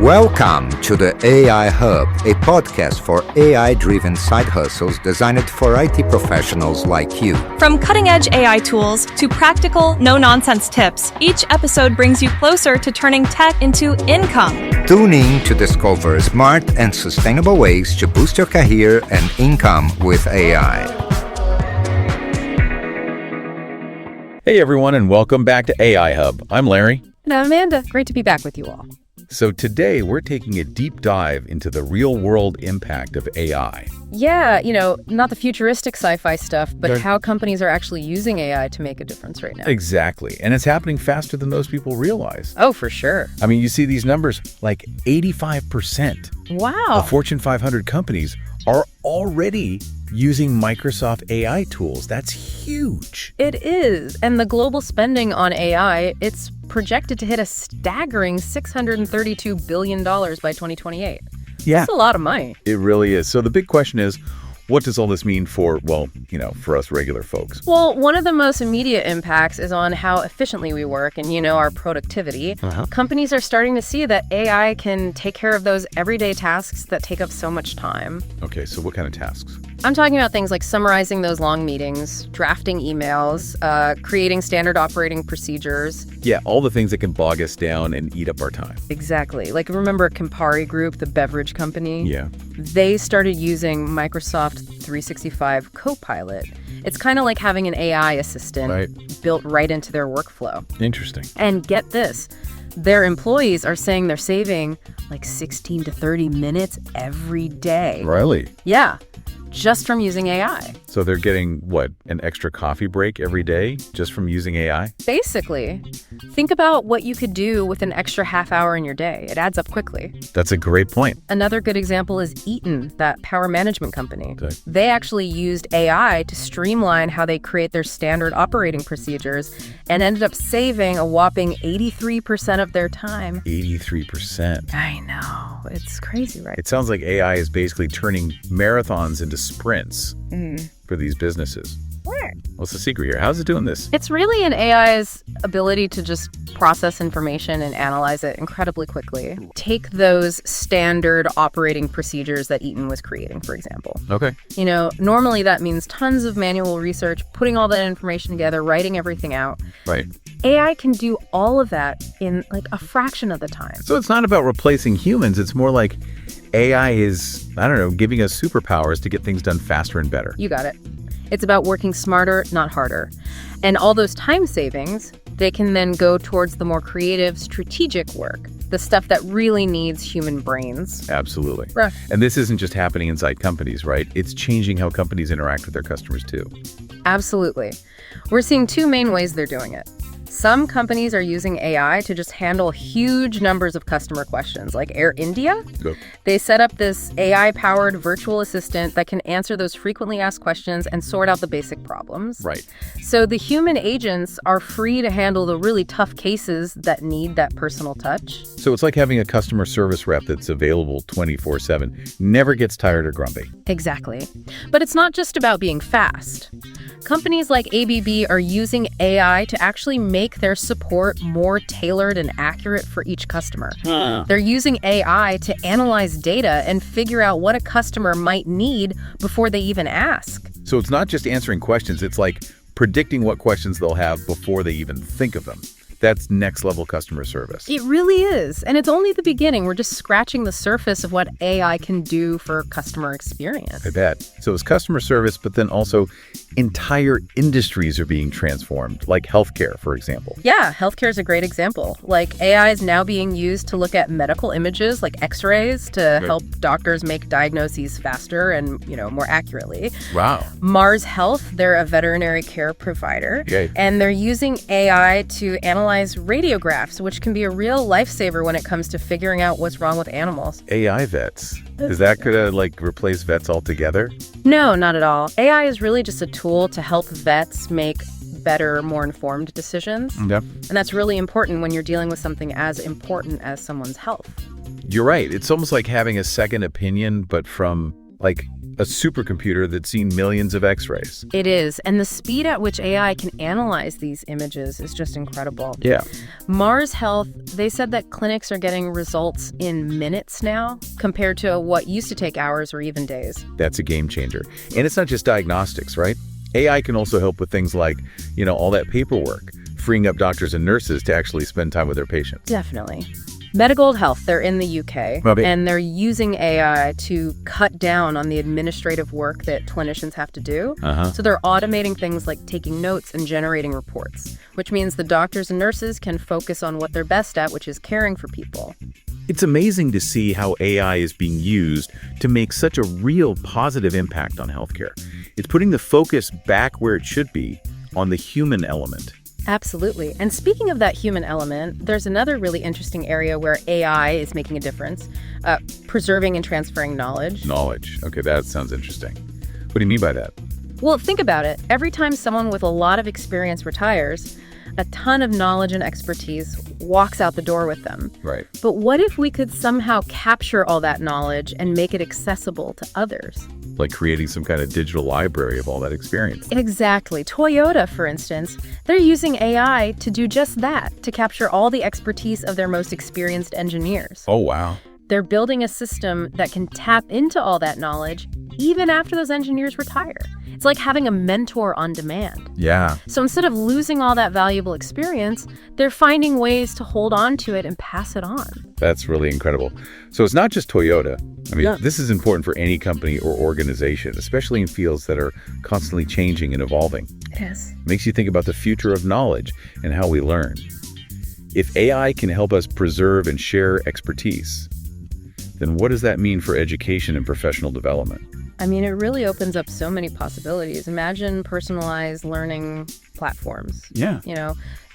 Welcome to the AI Hub, a podcast for AI-driven side hustles designed for IT professionals like you. From cutting-edge AI tools to practical, no-nonsense tips, each episode brings you closer to turning tech into income. Tune in to discover smart and sustainable ways to boost your career and income with AI. Hey everyone, and welcome back to AI Hub. I'm Larry. And I'm Amanda. Great to be back with you all. So today we're taking a deep dive into the real-world impact of AI. Yeah, not the futuristic sci-fi stuff, but how companies are actually using AI to make a difference right now. Exactly. And it's happening faster than most people realize. Oh, for sure. I mean, you see these numbers, like 85% Wow. of Fortune 500 companies are already using Microsoft AI tools. That's huge. It is. And the global spending on AI, it's projected to hit a staggering $632 billion by 2028. Yeah. That's a lot of money. It really is. So the big question is, what does all this mean for, for us regular folks? Well, one of the most immediate impacts is on how efficiently we work and, our productivity. Companies are starting to see that AI can take care of those everyday tasks that take up so much time. Okay, so what kind of tasks? I'm talking about things like summarizing those long meetings, drafting emails, creating standard operating procedures. Yeah, all the things that can bog us down and eat up our time. Exactly. Like, remember Campari Group, the beverage company? Yeah. They started using Microsoft 365 Copilot. It's kind of like having an AI assistant built right into their workflow. Interesting. And get this, their employees are saying they're saving like 16 to 30 minutes every day. Really? Yeah. Just from using AI. So they're getting, an extra coffee break every day just from using AI? Basically. Think about what you could do with an extra half hour in your day. It adds up quickly. That's a great point. Another good example is Eaton, that power management company. Okay. They actually used AI to streamline how they create their standard operating procedures and ended up saving a whopping 83% of their time. 83%. I know. It's crazy, right? It sounds like AI is basically turning marathons into sprints for these businesses. What's the secret here? How's it doing this? It's really an AI's ability to just process information and analyze it incredibly quickly. Take those standard operating procedures that Eaton was creating, for example. Okay. Normally that means tons of manual research, putting all that information together, writing everything out. Right. AI can do all of that in like a fraction of the time. So it's not about replacing humans. It's more like AI is, giving us superpowers to get things done faster and better. You got it. It's about working smarter, not harder. And all those time savings, they can then go towards the more creative, strategic work, the stuff that really needs human brains. Absolutely. Right. And this isn't just happening inside companies, right? It's changing how companies interact with their customers too. Absolutely. We're seeing two main ways they're doing it. Some companies are using AI to just handle huge numbers of customer questions, like Air India. Go. They set up this AI-powered virtual assistant that can answer those frequently asked questions and sort out the basic problems. Right. So the human agents are free to handle the really tough cases that need that personal touch. So it's like having a customer service rep that's available 24/7, never gets tired or grumpy. Exactly. But it's not just about being fast. Companies like ABB are using AI to actually make their support more tailored and accurate for each customer. They're using AI to analyze data and figure out what a customer might need before they even ask. So it's not just answering questions, it's like predicting what questions they'll have before they even think of them. That's next level customer service. It really is. And it's only the beginning. We're just scratching the surface of what AI can do for customer experience. I bet. So it's customer service, but then also entire industries are being transformed, like healthcare, for example. Yeah, healthcare is a great example. Like AI is now being used to look at medical images, like x-rays, to help doctors make diagnoses faster and, more accurately. Wow. Mars Health, they're a veterinary care provider. Okay. And they're using AI to analyze radiographs, which can be a real lifesaver when it comes to figuring out what's wrong with animals. AI vets. Is that going to replace vets altogether? No, not at all. AI is really just a tool to help vets make better, more informed decisions. Yep. And that's really important when you're dealing with something as important as someone's health. You're right. It's almost like having a second opinion, but from a supercomputer that's seen millions of X-rays. It is. And the speed at which AI can analyze these images is just incredible. Yeah. Mars Health, they said that clinics are getting results in minutes now compared to what used to take hours or even days. That's a game changer. And it's not just diagnostics, right? AI can also help with things like, all that paperwork, freeing up doctors and nurses to actually spend time with their patients. Definitely. Medigold Health, they're in the UK, and they're using AI to cut down on the administrative work that clinicians have to do. So they're automating things like taking notes and generating reports, which means the doctors and nurses can focus on what they're best at, which is caring for people. It's amazing to see how AI is being used to make such a real positive impact on healthcare. It's putting the focus back where it should be, on the human element. Absolutely. And speaking of that human element, there's another really interesting area where AI is making a difference, preserving and transferring knowledge. Knowledge. Okay, that sounds interesting. What do you mean by that? Well, think about it. Every time someone with a lot of experience retires, a ton of knowledge and expertise walks out the door with them. Right. But what if we could somehow capture all that knowledge and make it accessible to others? Like creating some kind of digital library of all that experience. Exactly. Toyota, for instance, they're using AI to do just that, to capture all the expertise of their most experienced engineers. Oh, wow. They're building a system that can tap into all that knowledge even after those engineers retire. It's like having a mentor on demand. Yeah. So instead of losing all that valuable experience, they're finding ways to hold on to it and pass it on. That's really incredible. So it's not just Toyota. This is important for any company or organization, especially in fields that are constantly changing and evolving. It is. Makes you think about the future of knowledge and how we learn. If AI can help us preserve and share expertise, then what does that mean for education and professional development? It really opens up so many possibilities. Imagine personalized learning platforms. Yeah.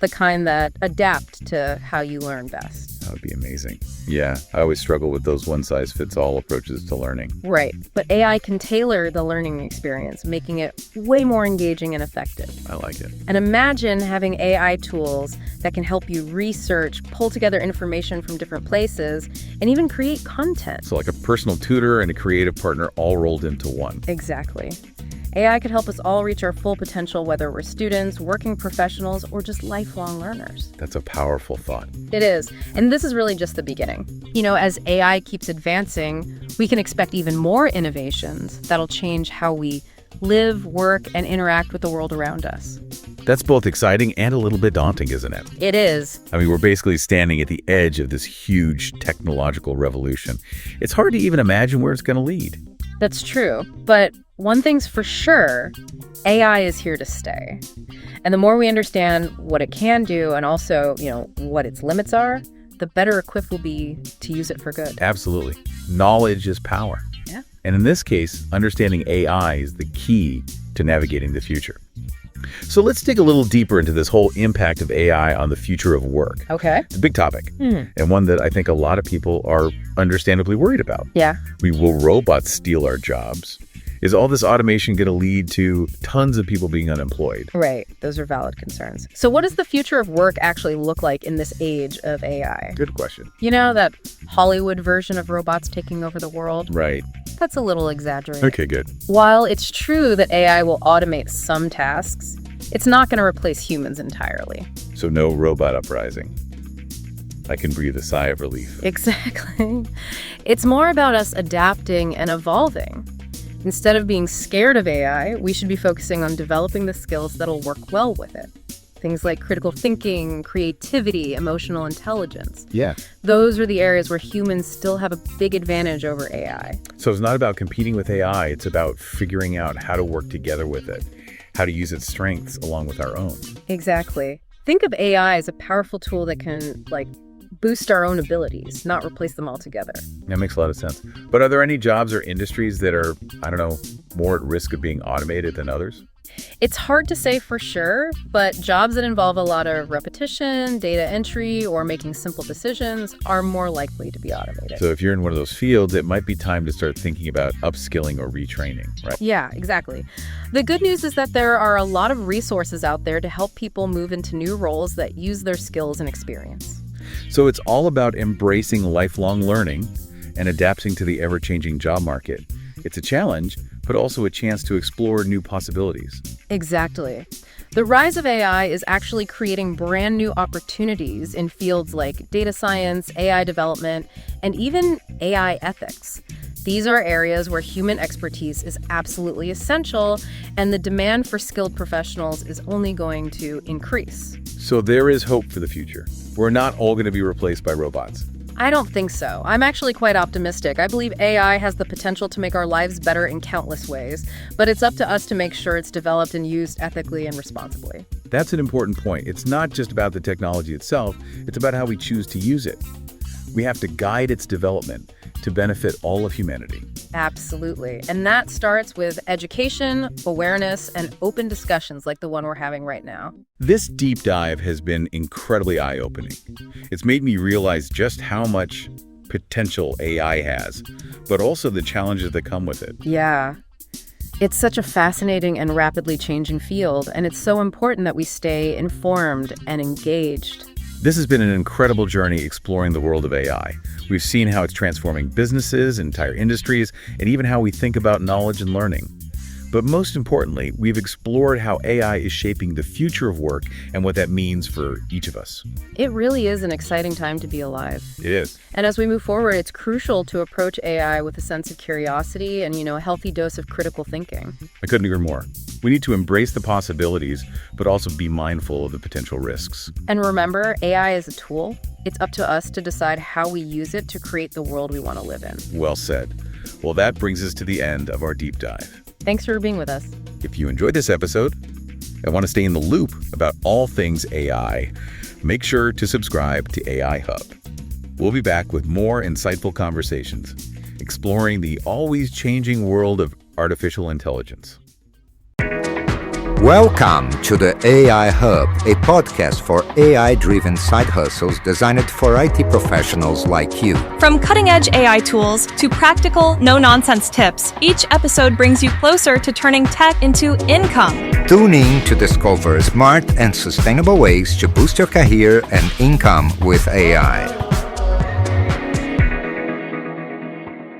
The kind that adapt to how you learn best. That would be amazing. Yeah, I always struggle with those one-size-fits-all approaches to learning. Right. But AI can tailor the learning experience, making it way more engaging and effective. I like it. And imagine having AI tools that can help you research, pull together information from different places, and even create content. So like a personal tutor and a creative partner all rolled into one. Exactly. AI could help us all reach our full potential, whether we're students, working professionals, or just lifelong learners. That's a powerful thought. It is. And this is really just the beginning. As AI keeps advancing, we can expect even more innovations that'll change how we live, work, and interact with the world around us. That's both exciting and a little bit daunting, isn't it? It is. We're basically standing at the edge of this huge technological revolution. It's hard to even imagine where it's going to lead. That's true. But one thing's for sure, AI is here to stay. And the more we understand what it can do and also, what its limits are, the better equipped we'll be to use it for good. Absolutely. Knowledge is power. Yeah. And in this case, understanding AI is the key to navigating the future. So let's dig a little deeper into this whole impact of AI on the future of work. Okay. It's a big topic, and one that I think a lot of people are understandably worried about. Yeah. Will robots steal our jobs? Is all this automation going to lead to tons of people being unemployed? Right. Those are valid concerns. So what does the future of work actually look like in this age of AI? Good question. That Hollywood version of robots taking over the world? Right. That's a little exaggerated. Okay, good. While it's true that AI will automate some tasks, it's not going to replace humans entirely. So no robot uprising. I can breathe a sigh of relief. Exactly. It's more about us adapting and evolving. Instead of being scared of AI, we should be focusing on developing the skills that'll work well with it. Things like critical thinking, creativity, emotional intelligence. Yeah. Those are the areas where humans still have a big advantage over AI. So it's not about competing with AI. It's about figuring out how to work together with it, how to use its strengths along with our own. Exactly. Think of AI as a powerful tool that can, boost our own abilities, not replace them altogether. That makes a lot of sense. But are there any jobs or industries that are, more at risk of being automated than others? It's hard to say for sure, but jobs that involve a lot of repetition, data entry, or making simple decisions are more likely to be automated. So if you're in one of those fields, it might be time to start thinking about upskilling or retraining, right? Yeah, exactly. The good news is that there are a lot of resources out there to help people move into new roles that use their skills and experience. So it's all about embracing lifelong learning and adapting to the ever-changing job market. It's a challenge, but also a chance to explore new possibilities. Exactly. The rise of AI is actually creating brand new opportunities in fields like data science, AI development, and even AI ethics. These are areas where human expertise is absolutely essential, and the demand for skilled professionals is only going to increase. So there is hope for the future. We're not all going to be replaced by robots. I don't think so. I'm actually quite optimistic. I believe AI has the potential to make our lives better in countless ways, but it's up to us to make sure it's developed and used ethically and responsibly. That's an important point. It's not just about the technology itself, it's about how we choose to use it. We have to guide its development to benefit all of humanity. Absolutely. And that starts with education, awareness, and open discussions like the one we're having right now. This deep dive has been incredibly eye-opening. It's made me realize just how much potential AI has, but also the challenges that come with it. Yeah. It's such a fascinating and rapidly changing field, and it's so important that we stay informed and engaged. This has been an incredible journey exploring the world of AI. We've seen how it's transforming businesses, entire industries, and even how we think about knowledge and learning. But most importantly, we've explored how AI is shaping the future of work and what that means for each of us. It really is an exciting time to be alive. It is. And as we move forward, it's crucial to approach AI with a sense of curiosity and, a healthy dose of critical thinking. I couldn't agree more. We need to embrace the possibilities, but also be mindful of the potential risks. And remember, AI is a tool. It's up to us to decide how we use it to create the world we want to live in. Well said. Well, that brings us to the end of our deep dive. Thanks for being with us. If you enjoyed this episode and want to stay in the loop about all things AI, make sure to subscribe to AI Hub. We'll be back with more insightful conversations, exploring the always changing world of artificial intelligence. Welcome to the AI Hub, a podcast for AI-driven side hustles designed for IT professionals like you. From cutting-edge AI tools to practical, no-nonsense tips, each episode brings you closer to turning tech into income. Tune in to discover smart and sustainable ways to boost your career and income with AI.